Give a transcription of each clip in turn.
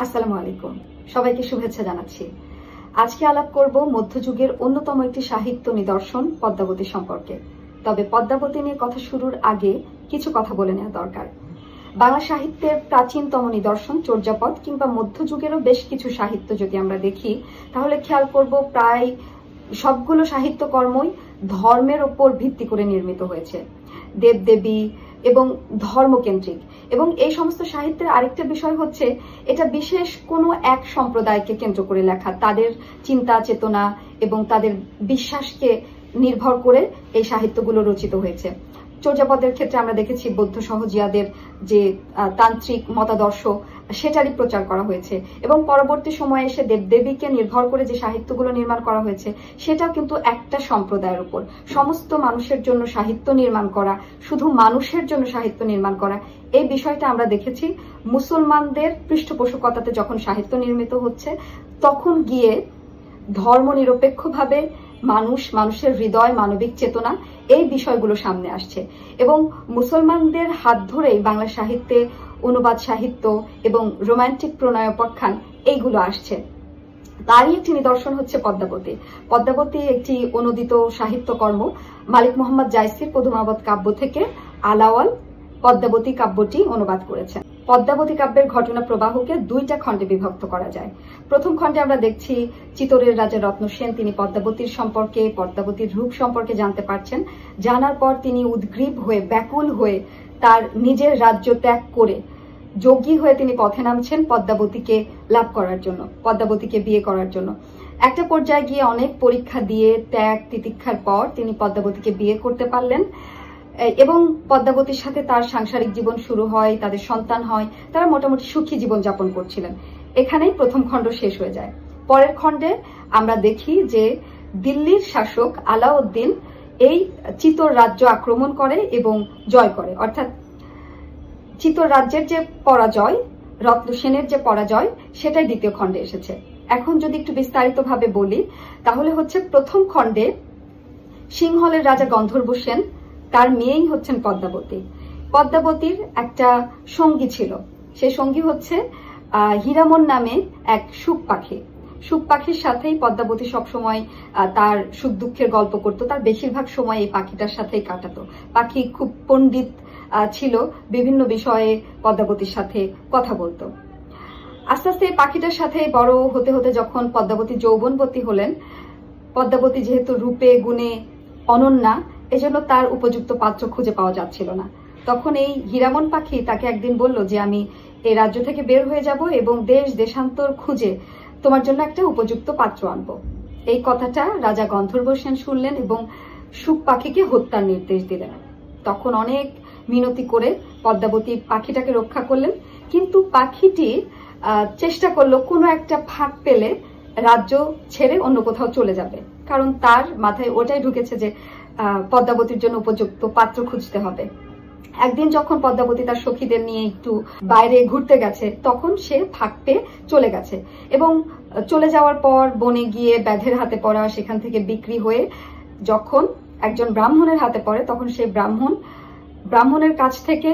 আসসালামু আলাইকুম, সবাইকে শুভেচ্ছা জানাচ্ছি। আজকে আলাপ করব মধ্যযুগের অন্যতম একটি সাহিত্য নিদর্শন পদ্মাবতী সম্পর্কে। তবে পদ্মাবতী নিয়ে কথা শুরুর আগে কিছু কথা বলে নেওয়া দরকার। বাংলা সাহিত্যের প্রাচীনতম নিদর্শন চর্যাপদ কিংবা মধ্যযুগেরও বেশ কিছু সাহিত্য যদি আমরা দেখি, তাহলে খেয়াল করব প্রায় সবগুলো সাহিত্যকর্মই ধর্মের ওপর ভিত্তি করে নির্মিত হয়েছে, দেবদেবী এবং ধর্মকেন্দ্রিক। এবং এই সমস্ত সাহিত্যের আরেকটা বিষয় হচ্ছে, এটা বিশেষ কোনো এক সম্প্রদায়কে কেন্দ্র করে লেখা, তাদের চিন্তা চেতনা এবং তাদের বিশ্বাসকে নির্ভর করে এই সাহিত্যগুলো রচিত হয়েছে। চর্যাপদের ক্ষেত্রে আমরা দেখেছি বৌদ্ধ সহজিয়াদের যে তান্ত্রিক মতাদর্শ, সেটারই প্রচার করা হয়েছে। এবং পরবর্তী সময়ে এসে দেবদেবীকে নির্ভর করে যে সাহিত্যগুলো নির্মাণ করা হয়েছে, সেটাও কিন্তু একটা সম্প্রদায়ের উপর। সমস্ত মানুষের জন্য সাহিত্য নির্মাণ করা, শুধু মানুষের জন্য সাহিত্য নির্মাণ করা, এই বিষয়টা আমরা দেখেছি মুসলমানদের পৃষ্ঠপোষকতাতে যখন সাহিত্য নির্মিত হচ্ছে, তখন গিয়ে ধর্মনিরপেক্ষভাবে মানুষের হৃদয়, মানবিক চেতনা, এই বিষয়গুলো সামনে আসছে। এবং মুসলমানদের হাত ধরেই বাংলা সাহিত্যে অনুবাদ সাহিত্য এবং রোমান্টিক প্রণয়োপাখ্যান এইগুলো আসছে। তারই একটি নিদর্শন হচ্ছে পদ্মাবতী। পদ্মাবতী একটি অনুদিত সাহিত্যকর্ম। মালিক মোহাম্মদ জায়সির পদুমাবত কাব্য থেকে আলাওয়াল পদ্মাবতী কাব্যটি অনুবাদ করেছেন। পদ্মাবতী কাব্যের ঘটনা প্রবাহকে দুইটা খণ্ডে বিভক্ত করা যায়। প্রথম খণ্ডে আমরা দেখছি চিতোরের রাজা রত্ন সেন, তিনি পদ্মাবতীর সম্পর্কে, পদ্মাবতীর রূপ সম্পর্কে জানতে পারছেন। জানার পর তিনি উদ্গ্রীব হয়ে, ব্যাকুল হয়ে তার নিজের রাজ্য ত্যাগ করে যোগী হয়ে তিনি পথে নামছেন পদ্মাবতীকে লাভ করার জন্য, পদ্মাবতীকে বিয়ে করার জন্য। একটা পর্যায়ে গিয়ে অনেক পরীক্ষা দিয়ে ত্যাগ তিতিক্ষার পর তিনি পদ্মাবতীকে বিয়ে করতে পারলেন এবং পদ্মাবতীর সাথে তার সাংসারিক জীবন শুরু হয়, তাদের সন্তান হয়, তারা মোটামুটি সুখী জীবন যাপন করছিলেন। এখানেই প্রথম খণ্ড শেষ হয়ে যায়। পরের খণ্ডে আমরা দেখি যে দিল্লির শাসক আলাউদ্দিন এই চিতোর রাজ্য আক্রমণ করে এবং জয় করে, অর্থাৎ চিতোর রাজ্যের যে পরাজয়, রত্ন সেনের যে পরাজয়, সেটাই দ্বিতীয় খণ্ডে এসেছে। এখন যদি একটু বিস্তারিতভাবে বলি, তাহলে হচ্ছে প্রথম খণ্ডে সিংহলের রাজা গন্ধর্ব সেন, তার মেয়েই হচ্ছেন পদ্মাবতী। পদ্মাবতীর একটা সঙ্গী ছিল, সে সঙ্গী হচ্ছে হীরামন নামে এক সুখ পাখি। সুখ পাখির সাথেই পদ্মাবতী সবসময় তার সুখ দুঃখের গল্প করত, তার বেশিরভাগ সময় এই পাখিটার সাথেই কাটাতো। পাখি খুব পণ্ডিত ছিল, বিভিন্ন বিষয়ে পদ্মাবতীর সাথে কথা বলতো। আস্তে আস্তে এই পাখিটার সাথে বড় হতে হতে যখন পদ্মাবতী যৌবনবতী হলেন, পদ্মাবতী যেহেতু রূপে গুণে অনন্যা, এজন্য তার উপযুক্ত পাত্র খুঁজে পাওয়া যাচ্ছিল না। তখন এই হীরামন পাখি তাকে একদিন বলল যে আমি এই রাজ্য থেকে বের হয়ে যাব এবং দেশ দেশান্তর খুঁজে তোমার জন্য একটা উপযুক্ত পাত্র আনবো। এই কথাটা রাজা গন্ধর্ব সেন শুনলেন এবং সুখ পাখিকে হত্যার নির্দেশ দিলেন। তখন অনেক মিনতি করে পদ্মাবতী পাখিটাকে রক্ষা করলেন, কিন্তু পাখিটি চেষ্টা করলো কোনো একটা ফাঁক পেলে রাজ্য ছেড়ে অন্য কোথাও চলে যাবে, কারণ তার মাথায় ওটাই ঢুকেছে যে পদ্মাবতীর জন্য উপযুক্ত পাত্র খুঁজতে হবে। একদিন যখন পদ্মাবতী তার সখীদের নিয়ে একটু বাইরে ঘুরতে গেছে, তখন সে ফাঁক পেয়ে চলে গেছে এবং চলে যাওয়ার পর বনে গিয়ে ব্যাধের হাতে পড়া, সেখান থেকে বিক্রি হয়ে যখন একজন ব্রাহ্মণের হাতে পড়ে, তখন সেই ব্রাহ্মণের কাছ থেকে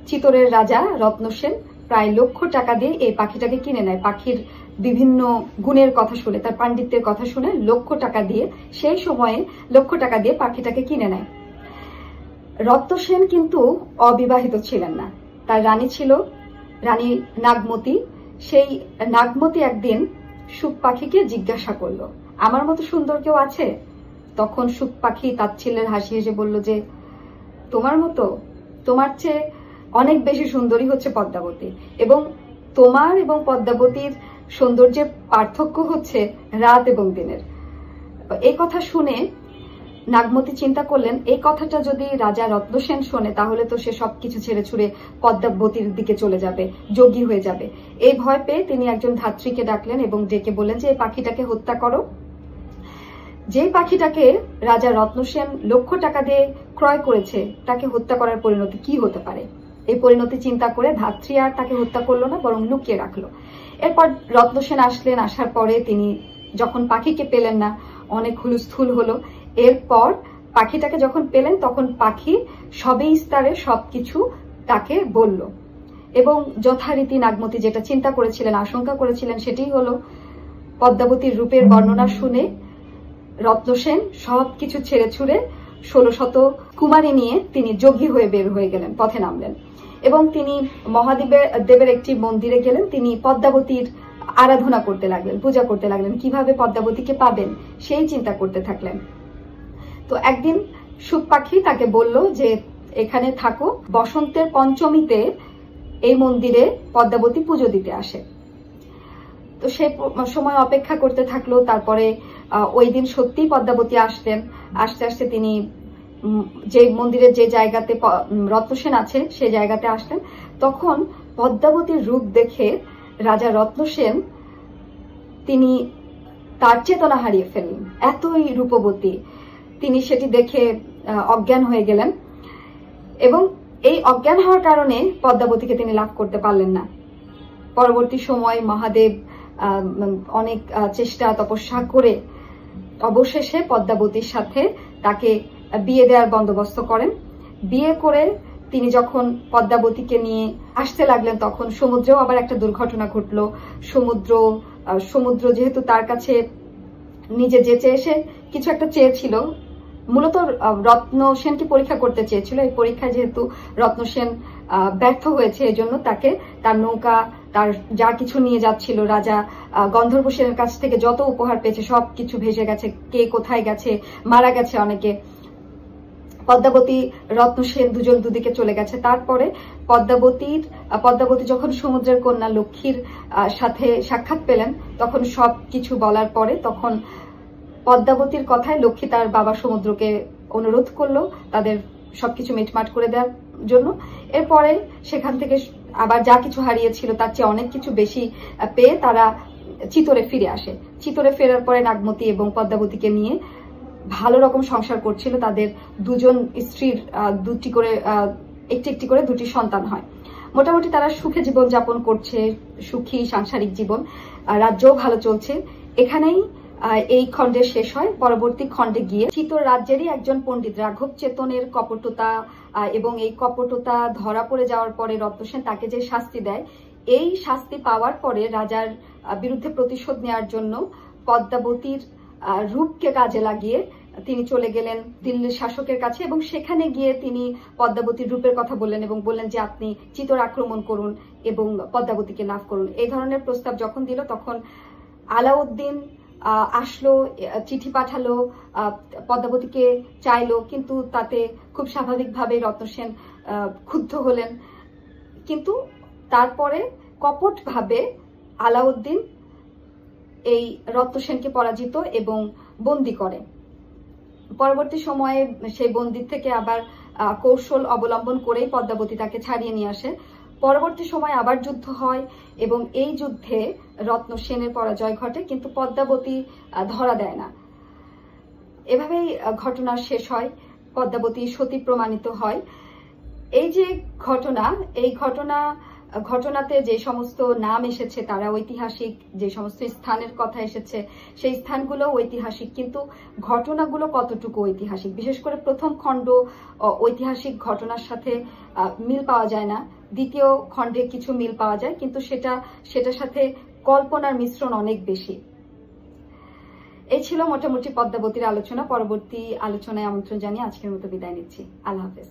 চিতোরের রাজা রত্ন সেন প্রায় 1,00,000 টাকা দিয়ে এই পাখিটাকে কিনে নেয়। পাখির বিভিন্ন গুণের কথা শুনে, তার পাণ্ডিত্যের কথা শুনে 1,00,000 টাকা দিয়ে, সেই সময়ে 1,00,000 টাকা দিয়ে পাখিটাকে কিনে নেয়। রত্ন সেন কিন্তু অবিবাহিত ছিলেন না, তার রানী ছিল রানী নাগমতী। সেই নাগমতী একদিন সুখ পাখিকে জিজ্ঞাসা করলো, আমার মতো সুন্দর কেউ আছে? তখন সুখ পাখি তাচ্ছিল্যের হাসি হেসে বলল যে তোমার মতো, তোমার চেয়ে অনেক বেশি সুন্দরী হচ্ছে পদ্মাবতী, এবং তোমার এবং পদ্মাবতীর সৌন্দর্যের পার্থক্য হচ্ছে রাত এবং দিনের। এই কথা শুনে নাগমতী চিন্তা করলেন, এই কথাটা যদি রাজা রত্ন সেন শোনে, তাহলে তো সে সবকিছু ছেড়ে ছুড়ে পদ্মাবতীর দিকে চলে যাবে, যোগী হয়ে যাবে। এই ভয় পেয়ে তিনি একজন ধাত্রীকে ডাকলেন এবং ডেকে বললেন যে এই পাখিটাকে হত্যা করো। যে পাখিটাকে রাজা রত্ন সেন 1,00,000 টাকা দিয়ে ক্রয় করেছে, তাকে হত্যা করার পরিণতি কি হতে পারে? এই পরিণতি চিন্তা করে ধাত্রী আর তাকে হত্যা করলো না, বরং লুকিয়ে রাখলো। এরপর রত্ন সেন আসলেন, আসার পরে তিনি যখন পাখিকে পেলেন না, অনেক হুলস্থুল হলো। এরপর পাখিটাকে যখন পেলেন, তখন পাখি সবিস্তারে সবকিছু তাকে বলল এবং যথারীতি নাগমতি যেটা চিন্তা করেছিলেন, আশঙ্কা করেছিলেন, সেটি হলো পদ্মাবতীর রূপের বর্ণনা শুনে রত্নসেন সবকিছু ছেড়ে ছুড়ে 1600 কুমারী নিয়ে তিনি যোগী হয়ে বের হয়ে গেলেন, পথে নামলেন এবং তিনি মহাদেবের একটি মন্দিরে গেলেন। তিনি পদ্মাবতীর আরাধনা করতে লাগলেন, পূজা করতে লাগলেন, কিভাবে পদ্মাবতীকে পাবেন সেই চিন্তা করতে থাকলেন। তো একদিন সুখ পাখি তাকে বলল যে এখানে থাকো, বসন্তের পঞ্চমীতে এই মন্দিরে পদ্মাবতী পুজো দিতে আসে। তো সে সময় অপেক্ষা করতে থাকলো। তারপরে ওই দিন সত্যিই পদ্মাবতী আসতেন। আস্তে আস্তে তিনি যে মন্দিরের যে জায়গাতে রত্নসেন আছে সেই জায়গাতে আসতেন। তখন পদ্মাবতীর রূপ দেখে রাজা রত্নসেন তিনি তার চেতনা হারিয়ে ফেললেন, এতই রূপবতী। তিনি সেটি দেখে অজ্ঞান হয়ে গেলেন এবং এই অজ্ঞান হওয়ার কারণে পদ্মাবতীকে তিনি লাভ করতে পারলেন না। পরবর্তী সময় মহাদেব অনেক চেষ্টা তপস্যা করে অবশেষে পদ্মাবতীর সাথে তাকে বিয়ে দেওয়ার বন্দোবস্ত করেন। বিয়ে করে তিনি যখন পদ্মাবতীকে নিয়ে আসতে লাগলেন তখন সমুদ্রেও আবার একটা দুর্ঘটনা ঘটলো। সমুদ্র যেহেতু তার কাছে নিজে যেচে এসে কিছু একটা চেয়েছিল, মূলত রত্নসেনকে পরীক্ষা করতে চেয়েছিল। এই পরীক্ষায় যেহেতু রত্নসেন ব্যর্থ হয়েছে, এজন্য তাকে তার নৌকা, তার যা কিছু নিয়ে যাচ্ছিল, রাজা গন্ধর্ব সেনের কাছ থেকে যত উপহার পেয়েছে সবকিছু ভেসে গেছে, কে কোথায় গেছে, মারা গেছে অনেকে। পদ্মাবতী রত্নসেন দুজন দুদিকে চলে গেছে। তারপরে পদ্মাবতী যখন সমুদ্রের কন্যা লক্ষ্মীর সাথে সাক্ষাৎ পেলেন তখন সবকিছু বলার পরে তখন পদ্মাবতীর কথায় লক্ষ্মী তার বাবা সমুদ্রকে অনুরোধ করলো তাদের সবকিছু মিটমাট করে দেওয়ার জন্য। এরপরে সেখান থেকে আবার যা কিছু হারিয়েছিল তার চেয়ে অনেক কিছু বেশি পেয়ে তারা চিতরে ফিরে আসে। চিতরে ফেরার পরে নাগমতি এবং পদ্মাবতীকে নিয়ে ভালো রকম সংসার করছিল। তাদের দুজন স্ত্রীর একটি একটি করে দুটি সন্তান হয়। মোটামুটি তারা সুখে জীবন যাপন করছে, সুখী সাংসারিক জীবন, রাজ্যও ভালো চলছে। এখানেই এই খণ্ডের শেষ হয়। পরবর্তী খণ্ডে গিয়ে চিতর রাজ্যেরই একজন পণ্ডিত রাঘব চেতনের কপটতা এবং এই কপটতা ধরা পড়ে যাওয়ার পরে রত্নসেন তাকে যে শাস্তি দেয়, এই শাস্তি পাওয়ার পরে রাজার বিরুদ্ধে প্রতিশোধ নেওয়ার জন্য পদ্মাবতীর রূপকে কাজে লাগিয়ে তিনি চলে গেলেন দিল্লির শাসকের কাছে এবং সেখানে গিয়ে তিনি পদ্মাবতীর রূপের কথা বললেন এবং বললেন যে আপনি চিতর আক্রমণ করুন এবং পদ্মাবতীকে লাভ করুন। এই ধরনের প্রস্তাব যখন দিল তখন আলাউদ্দিন আসলো, চিঠি পাঠালো, পদ্মাবতীকে চাইলো, কিন্তু তাতে খুব স্বাভাবিকভাবে রত্নসেন ক্ষুব্ধ হলেন। কিন্তু তারপরে কপটভাবে আলাউদ্দিন এই রত্নসেনকে পরাজিত এবং বন্দী করে। পরবর্তী সময়ে সেই বন্দির থেকে আবার কৌশল অবলম্বন করেই পদ্মাবতী তাকে ছাড়িয়ে নিয়ে আসে। পরবর্তী সময় আবার যুদ্ধ হয় এবং এই যুদ্ধে রত্নসেনের পরাজয় ঘটে, কিন্তু পদ্মাবতী ধরা দেয় না। এভাবেই ঘটনা শেষ হয়, পদ্মাবতী সতী প্রমাণিত হয়। এই যে ঘটনা, এই ঘটনাতে যে সমস্ত নাম এসেছে তারা ঐতিহাসিক, যে সমস্ত স্থানের কথা এসেছে সেই স্থানগুলো ঐতিহাসিক, কিন্তু ঘটনাগুলো কতটুকু ঐতিহাসিক, বিশেষ করে প্রথম খণ্ড ঐতিহাসিক ঘটনার সাথে মিল পাওয়া যায় না। দ্বিতীয় খণ্ডে কিছু মিল পাওয়া যায়, কিন্তু সেটার সাথে কল্পনার মিশ্রণ অনেক বেশি। এই ছিল মোটামুটি পদ্মাবতীর আলোচনা। পরবর্তী আলোচনায় আমন্ত্রণ জানিয়ে আজকের মতো বিদায় নিচ্ছি। আল্লাহ হাফেজ।